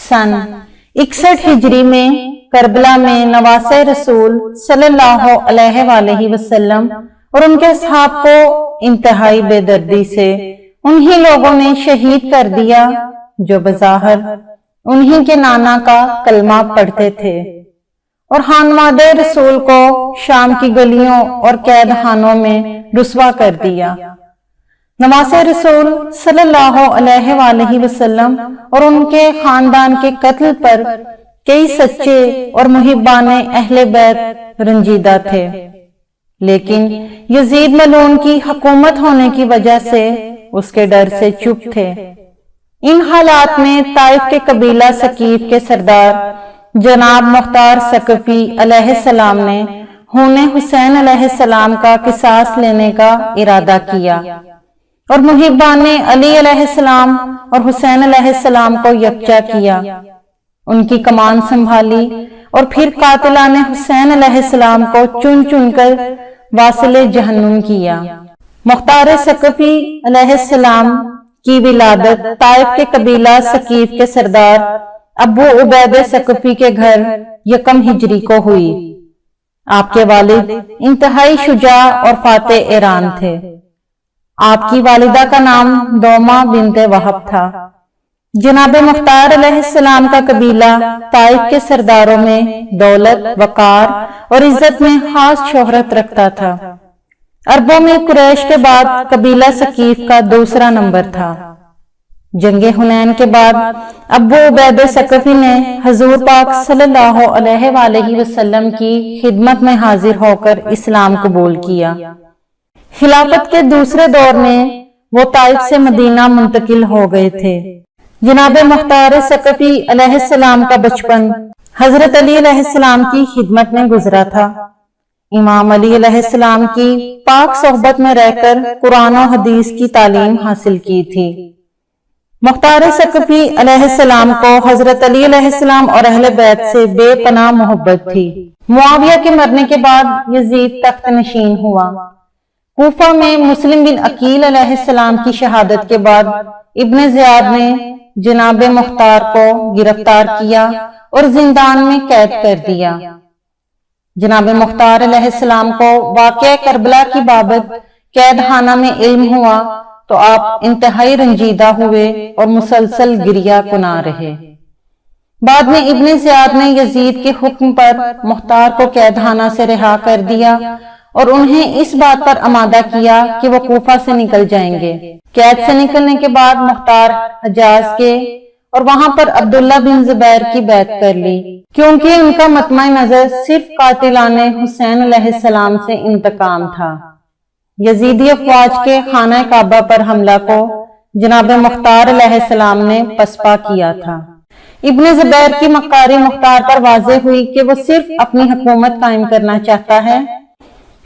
सन 61 हिजरी में करबला में नवासे रसूल सल्लल्लाहु अलैहि वसल्लम और उनके असहाब को इंतहाई बेदर्दी से उन्हीं लोगों ने शहीद कर दिया जो बज़ाहिर उन्हीं के नाना का कलमा पढ़ते थे, और खानवादे रसूल को शाम की गलियों और कैद खानों में रुस्वा कर दिया। नवासे रसूल सल्लल्लाहु अलैहि वसल्लम और उनके खानदान के कत्ल पर कई सच्चे और मुहिब्बाने अहले बैत रंजीदा थे, लेकिन यजीद मलून की हुकूमत होने की वजह से उसके डर से चुप थे। इन हालात में ताइफ के कबीला सकीफ के सरदार जनाब मुख्तार सकफी अलैहिस्सलाम ने खून हुसैन अलैहिस्सलाम का किसास लेने का इरादा किया और मुहिब्बाने अली अलैहिस्सलाम और हुसैन अलैहिस्सलाम को यकजा किया, उनकी कमान संभाली और फिर कातिलाने हुसैन अलैहिस्सलाम को चुन चुनकर वासिले जहन्नुम किया। मुख्तार सकफी अलैहिस्सलाम की विलादत ताइफ के कबीला सकीफ के सरदार अबू उबैद सकफी के घर यकम हिजरी को हुई। आपके वालिद इंतहाई शुजा और फातेह ईरान थे। आपकी वालिदा का नाम दोमा बिनते वहब था। जनाब मुख्तार अलैहिस्सलाम का कबीला ताइफ के सरदारों में दौलत, वकार और इज्जत में खास शोहरत रखता था। अरबों में कुरैश के बाद कबीला सकीफ का दूसरा नंबर था। जंगे हुनैन के बाद अबू उबैद सकफी ने हजूर पाक सल्लल्लाहु अलैहि वसल्लम की खिदमत में हाजिर होकर इस्लाम कबूल किया। खिलाफत के दूसरे दौर में वो ताइफ से मदीना मुंतकिल हो गए थे। जनाब मुख्तार सकफी अलैहिस्सलाम का बचपन हजरत अली अलैहिस्सलाम की खिदमत में गुजरा था। इमाम अली अलैहिस्सलाम की पाक सोहबत में रहकर कुरान और हदीस की तालीम हासिल की थी। मुख्तार सकफी अलैहिस्सलाम को हजरत अली अलैहिस्सलाम और अहले बैत से बेपनाह मोहब्बत थी। मुआविया के मरने के बाद यजीद तख्त नशीन हुआ। कूफा में मुस्लिम बिन अकील अलैहिस्सलाम की शहादत के बाद इब्ने ज़ियाद ने जनाब मुख्तार को गिरफ्तार किया और जिंदान में कैद कर दिया। जनाब मुख्तार अलैहिस्सलाम को वाक़या करबला की बाबत कैद खाना में इल्म हुआ तो आप इंतहाई रंजीदा हुए और मुसलसल गिरिया कुना रहे। बाद में इब्ने ज़ियाद ने यजीद के हुक्म पर मुख्तार को कैद खाना से रिहा कर दिया और उन्हें इस बात पर आमादा किया कि वो कूफा से निकल जाएंगे। कैद से निकलने के बाद मुख्तार हजाज के और वहां पर अब्दुल्ला बिन जुबैर की बैत कर ली, क्योंकि उनका मतमाय नजर सिर्फ कातिलाने हुसैन अलैहिस्सलाम से इंतकाम था। यजीदी अफवाज के खाना काबा पर हमला को जनाब मुख्तार अलैहिस्सलाम ने पसपा किया था। इब्ने जुबैर की मक्कारी मुख्तार पर वाज़ेह हुई कि वो सिर्फ अपनी हुकूमत कायम करना चाहता है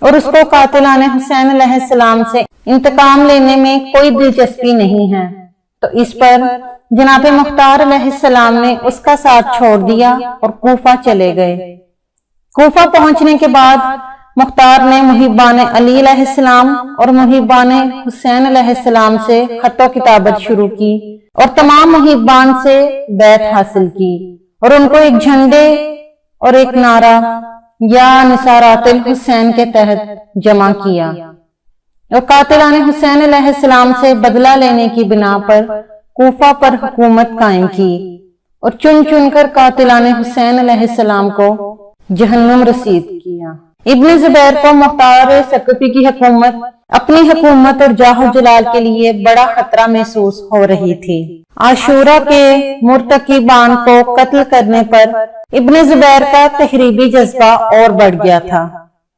और उसको कातिलाने हुसैन अलैहिस्सलाम से इंतकाम लेने में कोई दिलचस्पी नहीं है। तो इस पर जनाब मुख्तार अलैहिस्सलाम ने उसका साथ छोड़ दिया और कूफा चले गए। कूफा पहुंचने के बाद मुख्तार ने मुहिब्बाने अली अलैहिस्सलाम और मुहिब्बाने हुसैन अलैहिस्सलाम से खत्तो किताबत शुरू की और तमाम मुहिब्बान से बैत हासिल की और उनको एक झंडे और एक नारा या निसारातिल हुसैन के तहत जमा किया और कातिलाने हुसैन अलैहिस्सलाम से बदला लेने की बिना पर कूफा पर हुकूमत कायम की और चुन चुनकर कातिलाने हुसैन अलैहिस्सलाम को जहन्नुम रसीद किया। इब्ने जुबैर को मुख्तार सकफी की हुकूमत अपनी हुकूमत और जाहो जलाल के लिए बड़ा खतरा महसूस हो रही थी। आशूरा के मुर्तकिबान को कत्ल करने पर इब्ने जुबैर का तहरीबी जज्बा और बढ़ गया था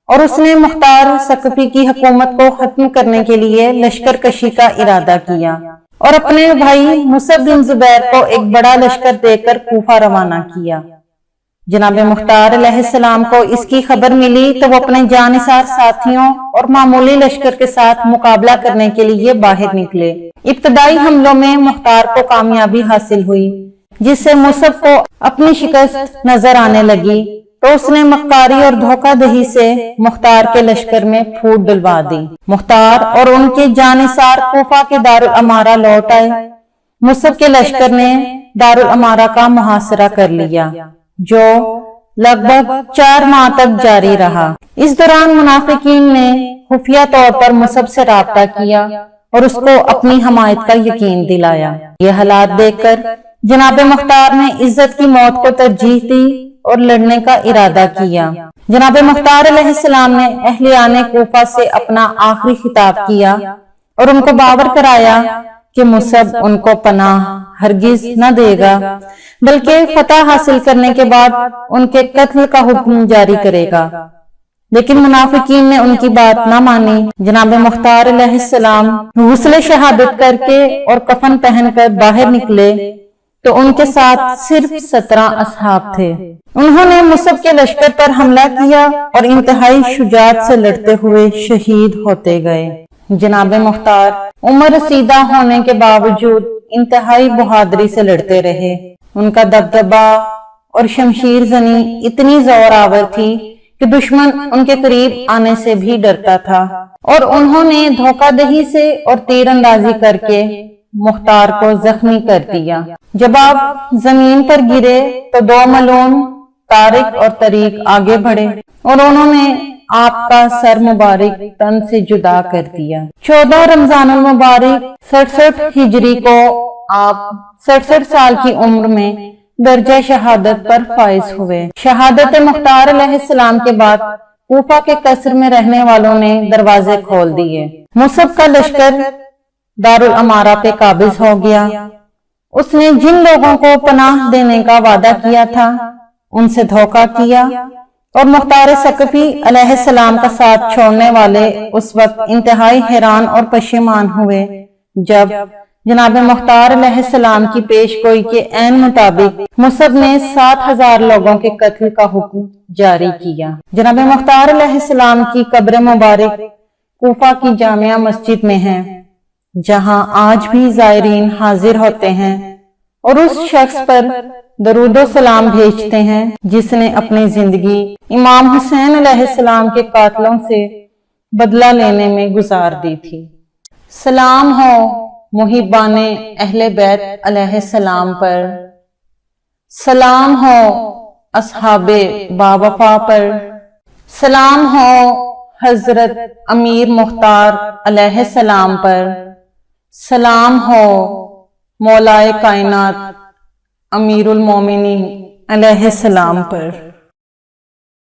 और उसने मुख्तार सकफी की हुकूमत को खत्म करने के लिए लश्कर कशी का इरादा किया और अपने भाई मुसअब बिन जुबैर को एक बड़ा लश्कर देकर कूफा रवाना किया। जनाब मुख्तार अलैहिस्सलाम को इसकी खबर मिली तो वो अपने जानिसार साथियों और मामूली लश्कर के साथ मुकाबला करने के लिए बाहर निकले। इब्तदाई हमलों में मुख्तार को कामयाबी हासिल हुई, जिससे मुसअब को अपनी शिकस्त नजर आने लगी तो उसने मक्कारी और धोखादही से मुख्तार के लश्कर में फूट डलवा दी। मुख्तार और उनके जानिसार कूफा के दारुल अमारा लौट आए। मुसब के लश्कर ने दारुल अमारा का मुहासरा कर लिया, जो लगभग 4 माह तक जारी रहा। इस दौरान मुनाफिकीन ने खुफिया तौर पर मुसब से राब्ता किया और उसको अपनी हमायत का यकीन दिलाया। ये हालात देखकर जनाब मुख्तार ने इज्जत की मौत को तरजीह दी और लड़ने का इरादा किया। जनाब मुख्तार अलैहिस्सलाम ने अहलियाने कूफा से अपना आखिरी खिताब किया और उनको बावर कराया कि मुसब उनको पनाह हरगिज न देगा, बल्कि फतह हासिल करने के बाद उनके कत्ल का हुक्म जारी करेगा। लेकिन मुनाफिकीन ने उनकी बात न मानी। जनाब मुख्तार अलैहिस्सलाम गुस्ल शहादत करके और कफन पहनकर बाहर निकले तो उनके साथ सिर्फ 17 असहाब थे। उन्होंने मुसब के लश्कर पर हमला किया और इंतहाई शुजाअत से लड़ते हुए शहीद होते गए। जनाब मुख्तार उम्र रसीदा होने के बावजूद इंतहाई बहादुरी से लड़ते रहे। उनका दबदबा और शमशीर जनी इतनी जोर आवर थी कि दुश्मन उनके करीब आने से भी डरता था और उन्होंने धोखादही से और तीरंदाजी करके मुख्तार को जख्मी कर दिया। जब आप जमीन पर गिरे तो 2 मलून तारिक और तरीक आगे बढ़े और उन्होंने आपका सर मुबारक तन से जुदा कर दिया। 14 रमजानुल मुबारक 67 हिजरी को आप 67 साल की उम्र में दर्जा शहादत पर फाइज हुए। शहादत मुख्तार अलैहिस्सलाम के बाद कूफा के कसर में रहने वालों ने दरवाजे खोल दिए। मुसब का लश्कर दारुल अमारा पे काबिज हो गया। उसने जिन लोगों को पनाह देने का वादा किया था उनसे धोखा किया और मुख्तार सकफी अलैहिस्सलाम का साथ छोड़ने वाले उस वक्त इंतहाई हैरान और पशेमान हुए जब जनाब मुख्तार अलैहिस्सलाम की पेशगोई के ऐन मुताबिक मुसब ने 7000 लोगों के कत्ल का हुक्म जारी किया। जनाब मुख्तार अलैहिस्सलाम की कब्र मुबारक कूफा की जामिया मस्जिद में है, जहां आज भी ज़ायरीन हाजिर होते हैं और उस शख्स पर दरूदो सलाम भेजते हैं जिसने अपनी जिंदगी इमाम हुसैन अलैहिस्सलाम के कातलों से बदला लेने में गुजार दी थी। सलाम हो मुहिबाने अहले बैत अलैहिस्सलाम पर, सलाम हो असहाबे बावफा पर, सलाम हो हजरत अमीर मुख्तार अलैहिस्सलाम पर, सलाम हो मौलाए कायनात अमीरुल मोमिनीन अलैहिस्सलाम पर।